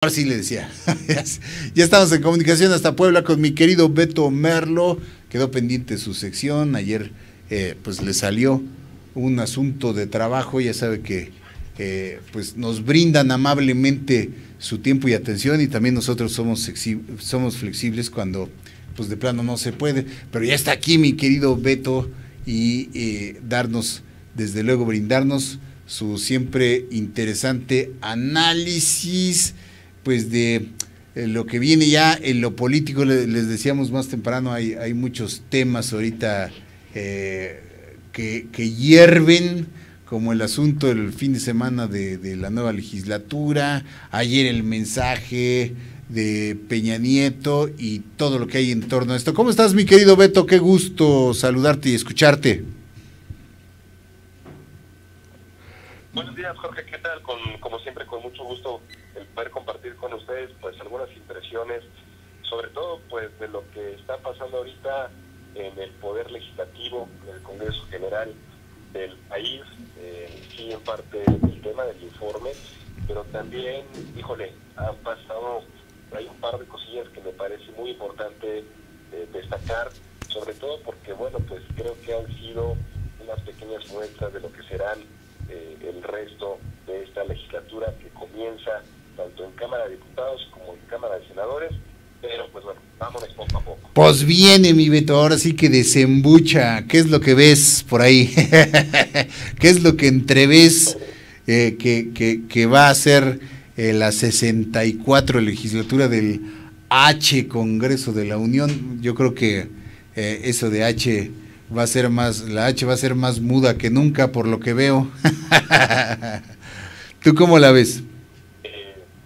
Ahora sí le decía. Ya estamos en comunicación hasta Puebla con mi querido Beto Merlo. Quedó pendiente su sección. Ayer pues le salió un asunto de trabajo. Ya sabe que pues nos brindan amablemente su tiempo y atención, y también nosotros somos flexibles cuando pues de plano no se puede. Pero ya está aquí mi querido Beto y darnos, desde luego, brindarnos su siempre interesante análisis pues de lo que viene ya en lo político. Les decíamos más temprano, hay muchos temas ahorita que hierven, como el asunto del fin de semana de la nueva legislatura, ayer el mensaje de Peña Nieto y todo lo que hay en torno a esto. ¿Cómo estás, mi querido Beto? Qué gusto saludarte y escucharte. Buenos días, Jorge, ¿qué tal? Como siempre, con mucho gusto el poder compartir con ustedes pues algunas impresiones, sobre todo pues de lo que está pasando ahorita en el Poder Legislativo, en el Congreso General del país, sí, en parte el tema del informe, pero también, híjole, han pasado, hay un par de cosillas que me parece muy importante destacar, sobre todo porque, bueno, pues creo que han sido unas pequeñas muestras de lo que serán el resto de esta legislatura, que comienza tanto en Cámara de Diputados como en Cámara de Senadores, pero pues bueno, vámonos poco a poco. Pues viene, mi Beto, ahora sí que desembucha. ¿Qué es lo que ves por ahí? ¿Qué es lo que entreves que va a ser la 64 legislatura del H Congreso de la Unión? Yo creo que eso de H va a ser más, la H va a ser más muda que nunca, por lo que veo. ¿Tú cómo la ves?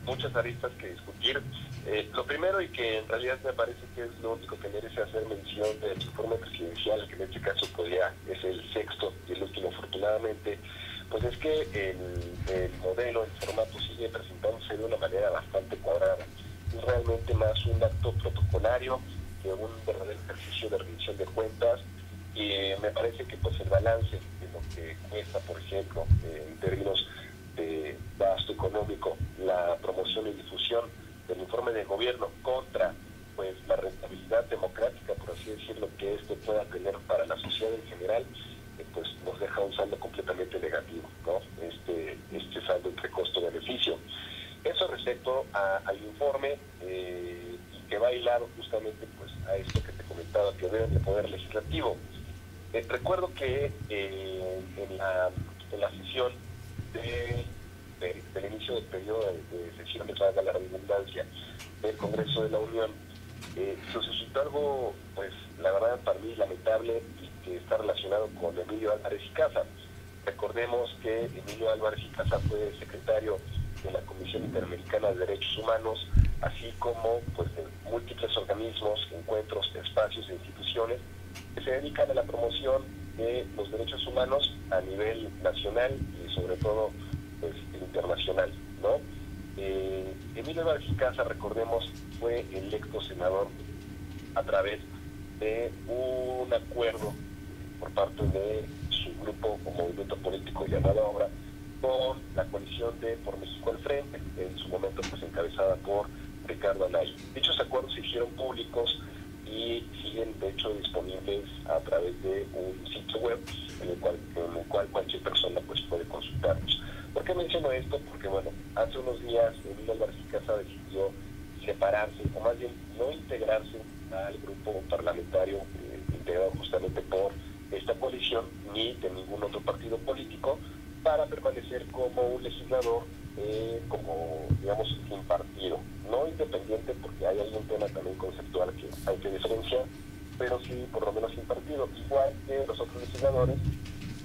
Muchas aristas que discutir. Lo primero, y que en realidad me parece que es lo único que merece hacer mención del informe presidencial, que en este caso pues ya es el sexto y el último afortunadamente, pues es que el modelo, el formato sigue presentándose de una manera bastante cuadrada. Es realmente más un acto protocolario que un verdadero ejercicio de rendición de cuentas. Y me parece que pues el balance de lo que cuesta, por ejemplo, en términos de gasto económico, la promoción y difusión del informe de gobierno contra pues la rentabilidad democrática, por así decirlo, que esto pueda tener para la sociedad en general, pues nos deja un saldo completamente negativo, ¿no? Este saldo entre costo-beneficio. Eso respecto al informe, y que va hilado justamente pues a esto que te comentaba, que debe de Poder Legislativo. Recuerdo que en la sesión del inicio del periodo de sesiones, valga la redundancia, del Congreso de la Unión, se suscitó algo, pues la verdad para mí lamentable, y que está relacionado con Emilio Álvarez y Casa. Recordemos que Emilio Álvarez y Casa fue secretario de la Comisión Interamericana de Derechos Humanos, así como pues de múltiples organismos, encuentros, espacios e instituciones que se dedican a la promoción de los derechos humanos a nivel nacional y sobre todo pues internacional, ¿no? Emilio Álvarez y Casa, recordemos, fue electo senador a través de un acuerdo por parte de su grupo o movimiento político llamado ahora con la coalición de Por México al Frente, en su momento pues encabezada por Ricardo Anaya. Dichos acuerdos se hicieron públicos y siguen de hecho disponibles a través de un sitio web en el cual cualquier persona pues puede consultarlos. ¿Por qué menciono esto? Porque bueno, hace unos días Emilio Álvarez y Casa decidió separarse, o más bien no integrarse al grupo parlamentario integrado justamente por esta coalición, ni de ningún otro partido político, para permanecer como un legislador, como digamos sin partido, no independiente, porque hay un tema también conceptual que hay que diferenciar, pero sí por lo menos sin partido, igual que los otros legisladores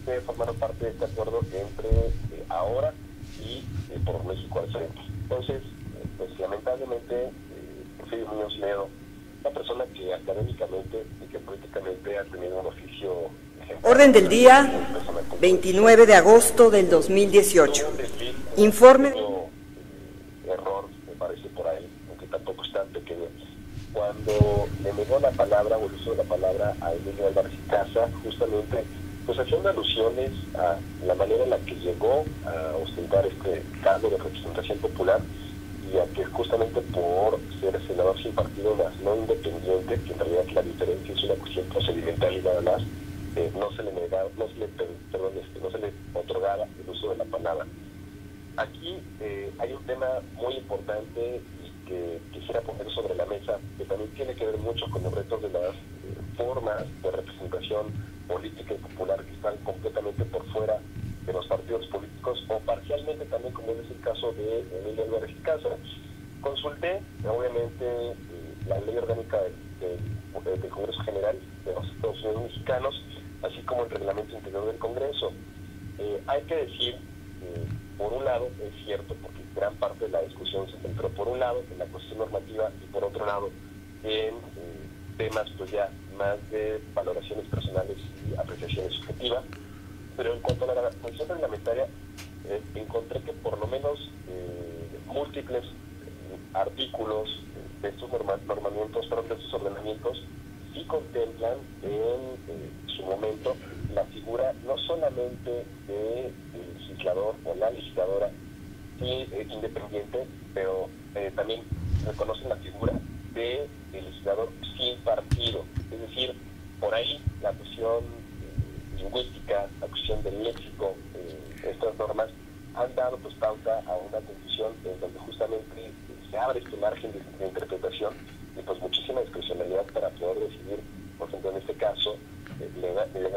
que formaron parte de este acuerdo entre ahora y Por México al Frente. Entonces, pues lamentablemente, Porfirio Muñoz Ledo, una persona que académicamente y que políticamente ha tenido un oficio ejemplar. Orden del día, 29 de agosto del 2018. Informe. Error, me parece por ahí, aunque tampoco es tan pequeño. Cuando le negó la palabra, o el uso de la palabra a Emilio Álvarez y Casa, justamente pues haciendo alusiones a la manera en la que llegó a ostentar este cargo de representación popular, y a que justamente por ser senador sin partido más no independiente, que en realidad la diferencia es una cuestión procedimental y nada más, no se le otorgaba el uso de la palabra. Aquí hay un tema muy importante y que quisiera poner sobre la mesa, que también tiene que ver mucho con los retos de las formas de representación política y popular que están completamente por fuera de los partidos políticos o parcialmente también, como es el caso de Emilio Álvarez y Casa. Consulté, obviamente, la ley orgánica del Congreso General de los Estados Unidos Mexicanos, así como el reglamento interior del Congreso. Hay que decir, por un lado, es cierto, porque gran parte de la discusión se centró por un lado en la cuestión normativa y por otro lado en temas pues ya más de valoraciones personales y apreciaciones subjetivas. Pero en cuanto a la cuestión reglamentaria, encontré que por lo menos múltiples artículos de estos de estos ordenamientos sí contemplan en su momento la figura no solamente del legislador o la legisladora independiente, pero también reconocen la figura del legislador sin partido. Es decir, por ahí la cuestión lingüística, la cuestión del léxico, estas normas han dado pues pauta a una confusión en donde justamente se abre este margen de interpretación y pues muchísima discrecionalidad para poder decidir, por ejemplo en este caso,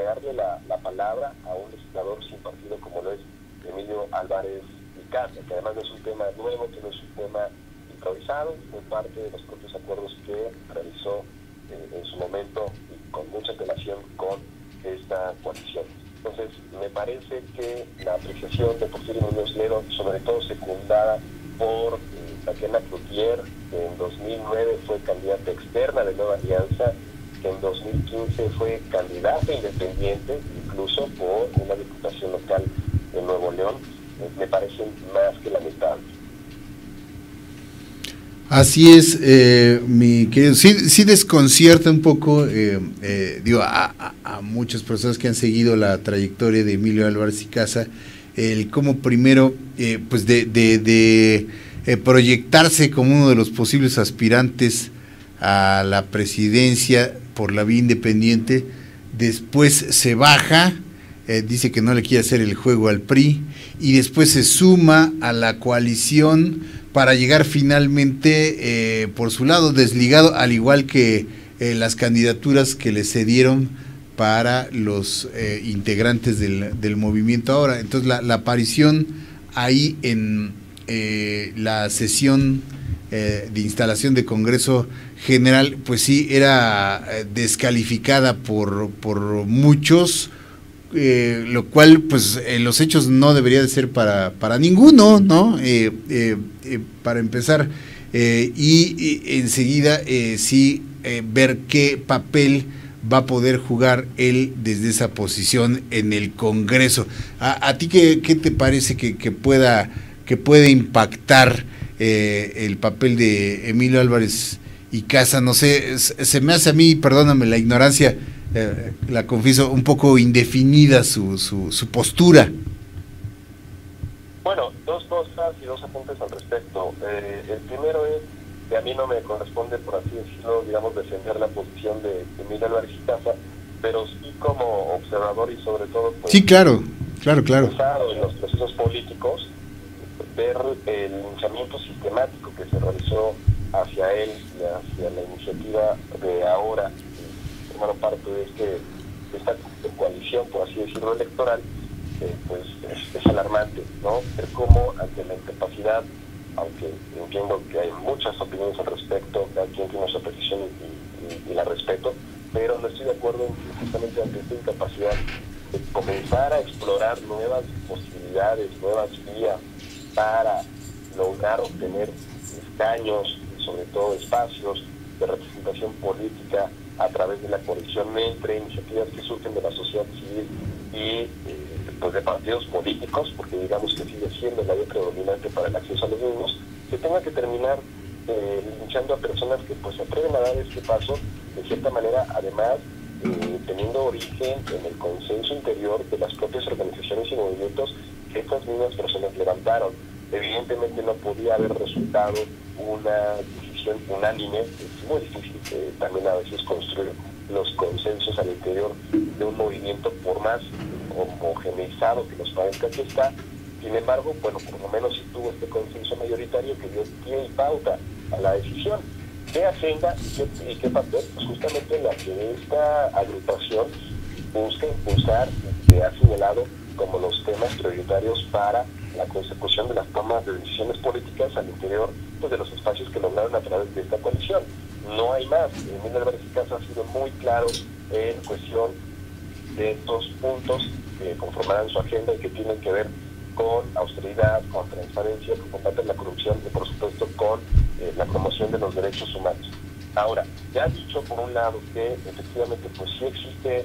darle la palabra a un legislador sin partido como lo es Emilio Álvarez y Casa, que además no es un tema nuevo, que no es un tema improvisado, fue parte de los propios acuerdos que realizó en su momento y con mucha antelación con esta coalición. Entonces, me parece que la apreciación de Porfirio Muñoz Ledo, sobre todo secundada por Tatiana Cloutier, que en 2009 fue candidata externa de Nueva Alianza, que en 2015 fue candidata independiente, incluso por una diputación local en Nuevo León, me parecen más que lamentables. Así es, mi querido. Sí desconcierta un poco, a muchas personas que han seguido la trayectoria de Emilio Álvarez y Casa, el cómo primero, pues de proyectarse como uno de los posibles aspirantes a la presidencia por la vía independiente, después se baja, dice que no le quiere hacer el juego al PRI, y después se suma a la coalición para llegar finalmente por su lado desligado, al igual que las candidaturas que le cedieron para los integrantes del movimiento ahora. Entonces la aparición ahí en la sesión de instalación de Congreso General, pues sí, era descalificada por muchos, lo cual pues en los hechos no debería de ser para ninguno, ¿no? Para empezar, y enseguida sí ver qué papel va a poder jugar él desde esa posición en el Congreso. ¿A ti qué te parece que puede impactar el papel de Emilio Álvarez y Casa? No sé, se me hace a mí, perdóname la ignorancia, la confieso, un poco indefinida su postura. Bueno, dos cosas y dos apuntes al respecto. El primero es que a mí no me corresponde, por así decirlo, digamos, defender la posición de Emilio Álvarez y Casa, pero sí como observador y sobre todo pues, sí, claro. en los procesos políticos, ver el linchamiento sistemático que se realizó hacia él y hacia la iniciativa de ahora, formar parte de esta coalición, por así decirlo, electoral, pues es alarmante, ¿no? Ver cómo ante la incapacidad, aunque entiendo que hay muchas opiniones al respecto, cada quien tiene su apreciación y la respeto, pero no estoy de acuerdo en que justamente ante esta incapacidad de comenzar a explorar nuevas posibilidades, nuevas vías para lograr obtener escaños, sobre todo espacios de representación política a través de la coalición entre iniciativas que surgen de la sociedad civil y pues de partidos políticos, porque digamos que sigue siendo la vía predominante para el acceso a los mismos, se tenga que terminar linchando a personas que pues se atreven a dar este paso, de cierta manera, además teniendo origen en el consenso interior de las propias organizaciones y movimientos que estas mismas personas levantaron. evidentemente no podía haber resultado una decisión unánime. Es muy difícil también a veces construir los consensos al interior de un movimiento, por más homogeneizado que nos parezca que está. Sin embargo, bueno, por lo menos sí tuvo este consenso mayoritario que dio pie y pauta a la decisión. ¿Qué agenda y qué papel? Pues justamente la que esta agrupación busca impulsar, que ha señalado como los temas prioritarios para la consecución de las tomas de decisiones políticas al interior, pues, de los espacios que lograron a través de esta coalición. No hay más. Emilio Álvarez y Casa ha sido muy claro en cuestión de estos puntos que conformarán su agenda y que tienen que ver con austeridad, con transparencia, con combate a la corrupción y, por supuesto, con la promoción de los derechos humanos. Ahora, ya ha dicho por un lado que efectivamente pues sí existe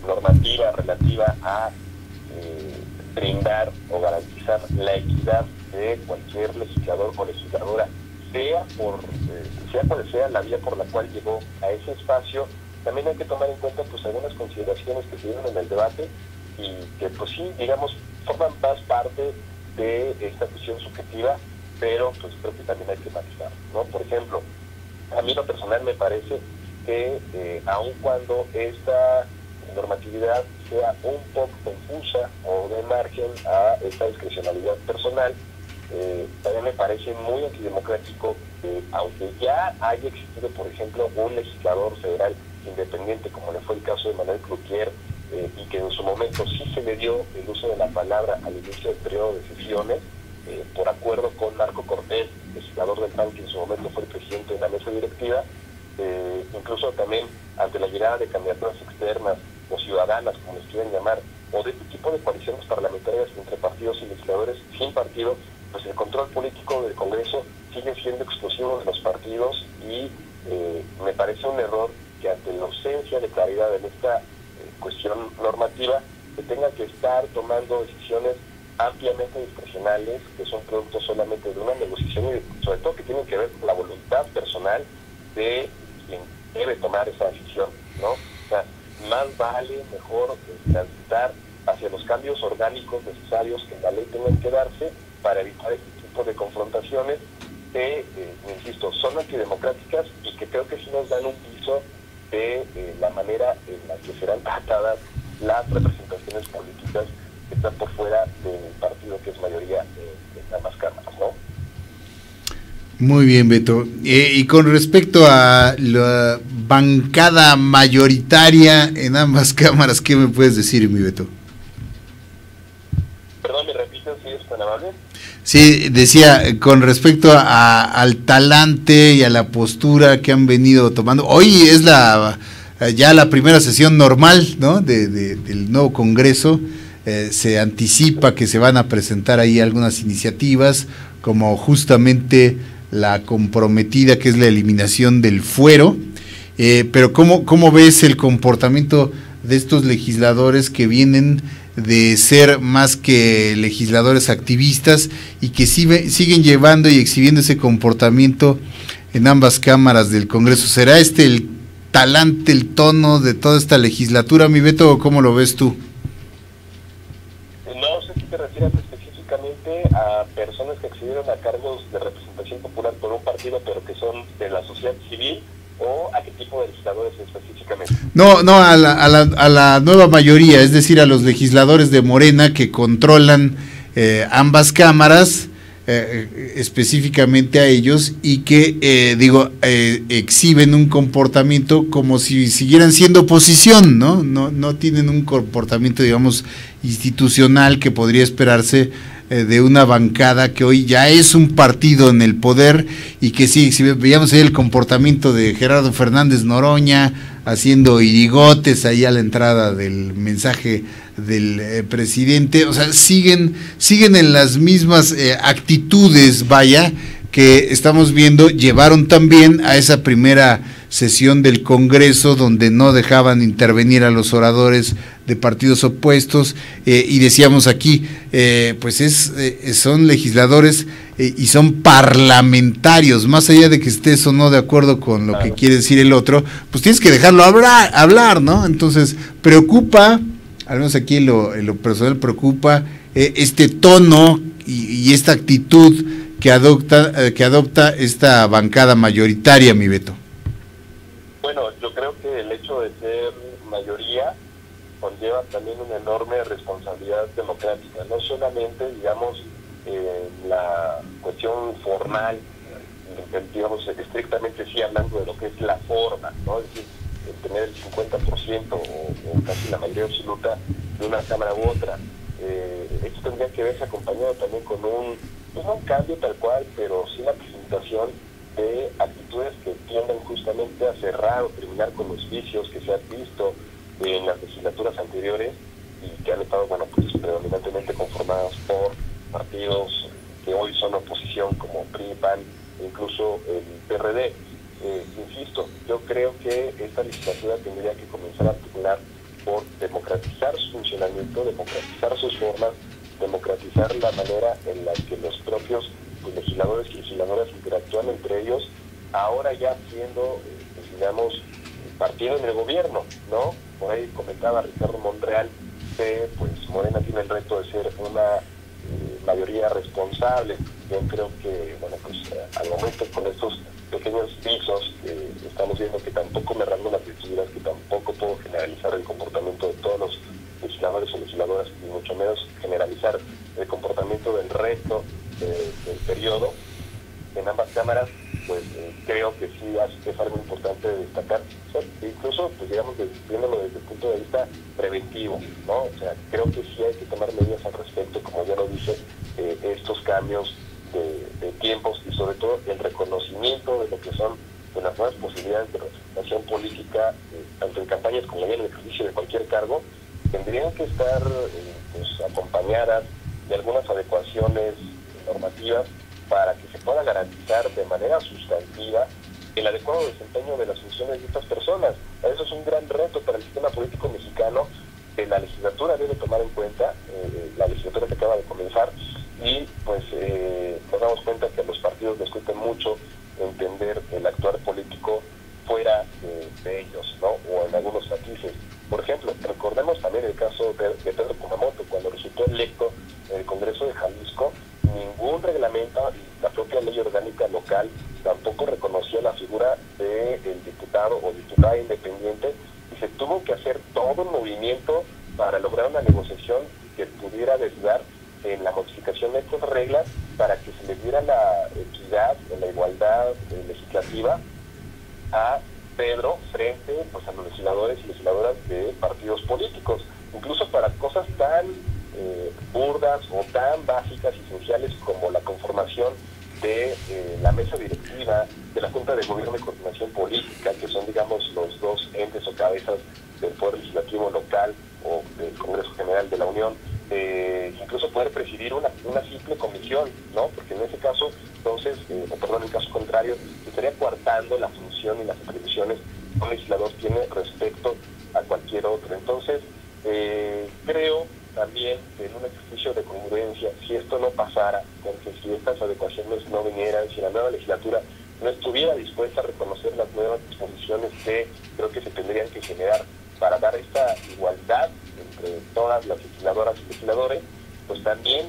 normativa relativa a brindar o garantizar la equidad de cualquier legislador o legisladora, sea cual sea la vía por la cual llegó a ese espacio. También hay que tomar en cuenta pues algunas consideraciones que se dieron en el debate y que pues sí, digamos, forman más parte de esta cuestión subjetiva, pero pues creo que también hay que matizar, ¿no? Por ejemplo, a mí lo personal me parece que aun cuando esta normatividad sea un poco confusa o de margen a esta discrecionalidad personal, también me parece muy antidemocrático que, aunque ya haya existido, por ejemplo, un legislador federal independiente, como le fue el caso de Manuel Cloutier, y que en su momento sí se le dio el uso de la palabra al inicio del periodo de sesiones, por acuerdo con Marco Cortés, legislador del PAN, que en su momento fue el presidente de la mesa directiva, incluso también ante la llegada de candidaturas externas o ciudadanas, como les quieran llamar, o de este tipo de coaliciones parlamentarias entre partidos y legisladores sin partido, pues el control político del Congreso sigue siendo exclusivo de los partidos y me parece un error que ante la ausencia de claridad en esta cuestión normativa se tenga que estar tomando decisiones ampliamente discrecionales que son producto solamente de una negociación y sobre todo que tienen que ver con la voluntad personal de quien debe tomar esa decisión, ¿no? O sea, más vale, mejor transitar hacia los cambios orgánicos necesarios que en la ley tengan que darse para evitar este tipo de confrontaciones que, insisto, son antidemocráticas y que creo que sí nos dan un piso de la manera en la que serán tratadas las representaciones políticas que están por fuera del partido que es mayoría en ambas cámaras, ¿no? Muy bien, Beto. Y con respecto a la bancada mayoritaria en ambas cámaras, ¿qué me puedes decir, mi Beto? Perdón, ¿me repites si es tan amable? Sí, decía, con respecto al talante y a la postura que han venido tomando. Hoy es ya la primera sesión normal, ¿no?, del nuevo Congreso. Se anticipa que se van a presentar ahí algunas iniciativas, como justamente la comprometida, que es la eliminación del fuero. Pero ¿cómo ves el comportamiento de estos legisladores que vienen de ser más que legisladores activistas y que siguen llevando y exhibiendo ese comportamiento en ambas cámaras del Congreso? ¿Será el talante, el tono de toda esta legislatura, mi Beto, o cómo lo ves tú? No sé si te refieres específicamente a personas que accedieron a cargos de representación popular por un partido, pero que son de la sociedad civil, o a qué tipo de legisladores específicamente. No, a la nueva mayoría, es decir, a los legisladores de Morena que controlan ambas cámaras, específicamente a ellos, y que, exhiben un comportamiento como si siguieran siendo oposición, ¿no? No tienen un comportamiento, digamos, institucional que podría esperarse de una bancada que hoy ya es un partido en el poder, y que sí, si veíamos ahí el comportamiento de Gerardo Fernández Noroña haciendo irigotes ahí a la entrada del mensaje del presidente, o sea, siguen en las mismas actitudes, vaya, que estamos viendo, llevaron también a esa primera sesión del Congreso, donde no dejaban intervenir a los oradores de partidos opuestos, y decíamos aquí, son legisladores y son parlamentarios, más allá de que estés o no de acuerdo con lo que quiere decir el otro, pues tienes que dejarlo hablar, ¿no? Entonces, preocupa, al menos aquí en lo personal preocupa, este tono y esta actitud que adopta esta bancada mayoritaria, mi Beto? Bueno, yo creo que el hecho de ser mayoría conlleva también una enorme responsabilidad democrática, no solamente, digamos, la cuestión formal, digamos, estrictamente sí hablando de lo que es la forma, ¿no? Es decir, tener el 50% o casi la mayoría absoluta de una cámara u otra. Esto tendría que verse acompañado también con no un cambio tal cual, pero sí la presentación de actitudes que tiendan justamente a cerrar o terminar con los vicios que se han visto en las legislaturas anteriores y que han estado, bueno, pues predominantemente conformadas por partidos que hoy son oposición como PRI, PAN e incluso el PRD. Insisto, yo creo que esta legislatura tendría que comenzar a articular por democratizar su funcionamiento, democratizar sus formas, democratizar la manera en la que los propios legisladores y legisladoras interactúan entre ellos, ahora ya siendo, digamos, partido en el gobierno, ¿no? Por ahí comentaba Ricardo Monreal que pues Morena tiene el reto de ser una mayoría responsable. Yo creo que, bueno, pues al momento con estos pequeños visos que estamos viendo, que tampoco me rango las lecturas, que tampoco puedo generalizar el comportamiento de todos los legisladores o legisladoras, y mucho menos generalizar el comportamiento del resto del periodo en ambas cámaras, pues creo que sí es algo importante de destacar. O sea, incluso, pues digamos, viéndolo desde el punto de vista preventivo, ¿no? O sea, creo que sí hay que tomar medidas al respecto, como ya lo dije, estos cambios de tiempos y sobre todo el reconocimiento de lo que son las nuevas posibilidades de representación política, tanto en campañas como en el ejercicio de cualquier cargo, tendrían que estar pues acompañadas de algunas adecuaciones normativas para que se pueda garantizar de manera sustantiva el adecuado desempeño de las funciones de estas personas. Eso es un gran reto para el sistema político mexicano, que la legislatura debe tomar en cuenta, la legislatura que acaba de comenzar, y pues nos damos cuenta que a los partidos les cuesta mucho entender el actuar político fuera de ellos, ¿no? O en algunos matices. Por ejemplo, recordemos también el caso de Pedro Kumamoto, cuando resultó electo en el Congreso de Jalisco. Ningún reglamento y la propia ley orgánica local tampoco reconoció la figura del diputado o diputada independiente, y se tuvo que hacer todo un movimiento para lograr una negociación que pudiera desviar en la modificación de estas reglas para que se le diera la equidad, la igualdad legislativa a Pedro frente pues a los legisladores y legisladoras de partidos políticos, incluso para cosas tan burdas o tan básicas y esenciales como la conformación de la mesa directiva de la Junta de Gobierno y Coordinación Política, que son, digamos, los dos entes o cabezas del Poder Legislativo local o del Congreso General de la Unión, incluso poder presidir una simple comisión, ¿no? Porque en ese caso, entonces, en caso contrario, se estaría coartando la función y las atribuciones que un legislador tiene respecto a cualquier otro. Entonces, creo también que en un ejercicio de congruencia, si esto no pasara, porque si estas adecuaciones no vinieran, si la nueva legislatura no estuviera dispuesta a reconocer las nuevas disposiciones que creo que se tendrían que generar para dar esta igualdad entre todas las legisladoras y legisladores, pues también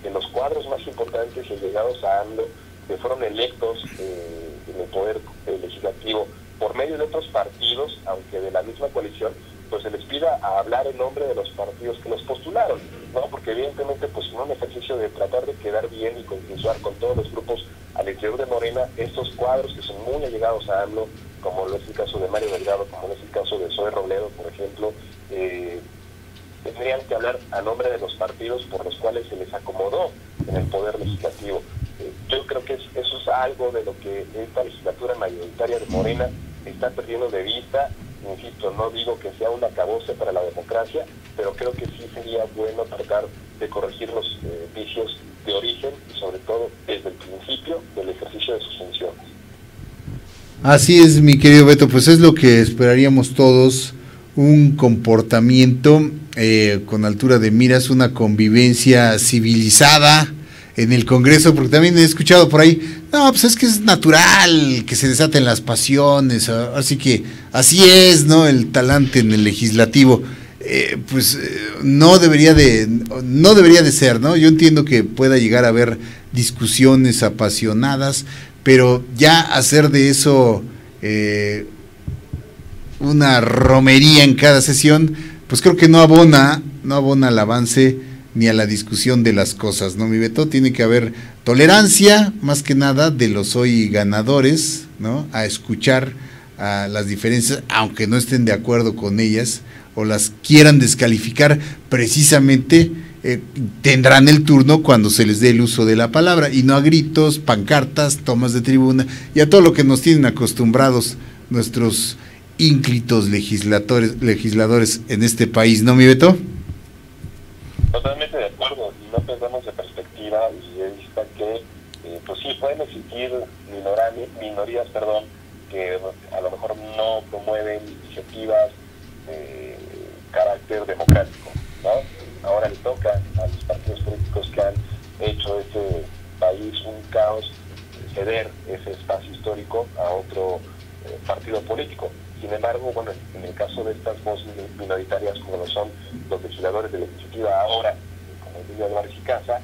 que los cuadros más importantes y llegados a AMLO, que fueron electos en el poder legislativo por medio de otros partidos, aunque de la misma coalición, pues se les pida a hablar en nombre de los partidos que los postularon, ¿no? Porque evidentemente, pues en un ejercicio de tratar de quedar bien y consensuar con todos los grupos al interior de Morena, estos cuadros que son muy allegados a AMLO, como lo es el caso de Mario Delgado, como lo es el caso de Zoe Robledo, por ejemplo, tendrían que hablar a nombre de los partidos por los cuales se les acomodó en el poder legislativo. Yo creo que eso es algo de lo que esta legislatura mayoritaria de Morena está perdiendo de vista. Insisto, no digo que sea un acabose para la democracia, pero creo que sí sería bueno tratar de corregir los vicios de origen y sobre todo desde el principio del ejercicio de sus funciones. Así es, mi querido Beto, pues es lo que esperaríamos todos, un comportamiento con altura de miras, una convivencia civilizada en el Congreso, porque también he escuchado por ahí, no, pues es que es natural que se desaten las pasiones, así que así es, ¿no? El talante en el legislativo. no debería de ser, ¿no? Yo entiendo que pueda llegar a haber discusiones apasionadas, pero ya hacer de eso una romería en cada sesión, pues creo que no abona al avance ni a la discusión de las cosas, ¿no, mi Beto? Tiene que haber tolerancia, más que nada, de los hoy ganadores, ¿no? A escuchar a las diferencias, aunque no estén de acuerdo con ellas, o las quieran descalificar, precisamente tendrán el turno cuando se les dé el uso de la palabra, y no a gritos, pancartas, tomas de tribuna, y a todo lo que nos tienen acostumbrados nuestros ínclitos legisladores en este país, ¿no, mi Beto? Totalmente de acuerdo, y no perdamos de perspectiva y de vista que pues sí pueden existir minorías que a lo mejor no promueven iniciativas de carácter democrático, ¿no? Ahora le toca a los partidos políticos que han hecho este país un caos ceder ese espacio histórico a otro partido político. Sin embargo, bueno, en el caso de estas voces minoritarias, como lo son los legisladores de la iniciativa ahora, como Emilio Álvarez y Casa,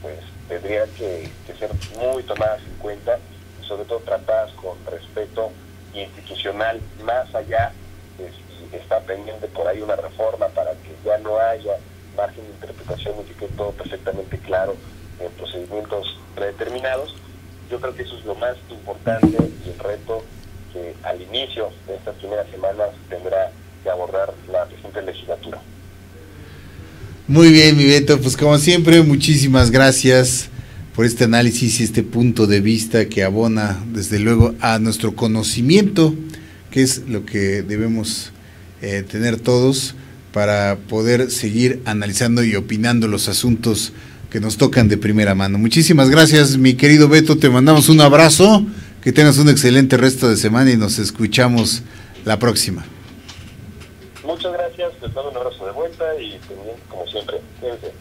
pues tendrían que ser muy tomadas en cuenta y sobre todo tratadas con respeto institucional, más allá de si está pendiente por ahí una reforma para que ya no haya margen de interpretación y que quede todo perfectamente claro en procedimientos predeterminados. Yo creo que eso es lo más importante y el reto que al inicio de estas primeras semanas tendrá que abordar la presente legislatura. Muy bien, mi Beto, pues como siempre, muchísimas gracias por este análisis y este punto de vista que abona desde luego a nuestro conocimiento, que es lo que debemos tener todos para poder seguir analizando y opinando los asuntos que nos tocan de primera mano. Muchísimas gracias, mi querido Beto, te mandamos un abrazo, que tengas un excelente resto de semana y nos escuchamos la próxima. Muchas gracias, les doy un abrazo de vuelta y como siempre, cuídense.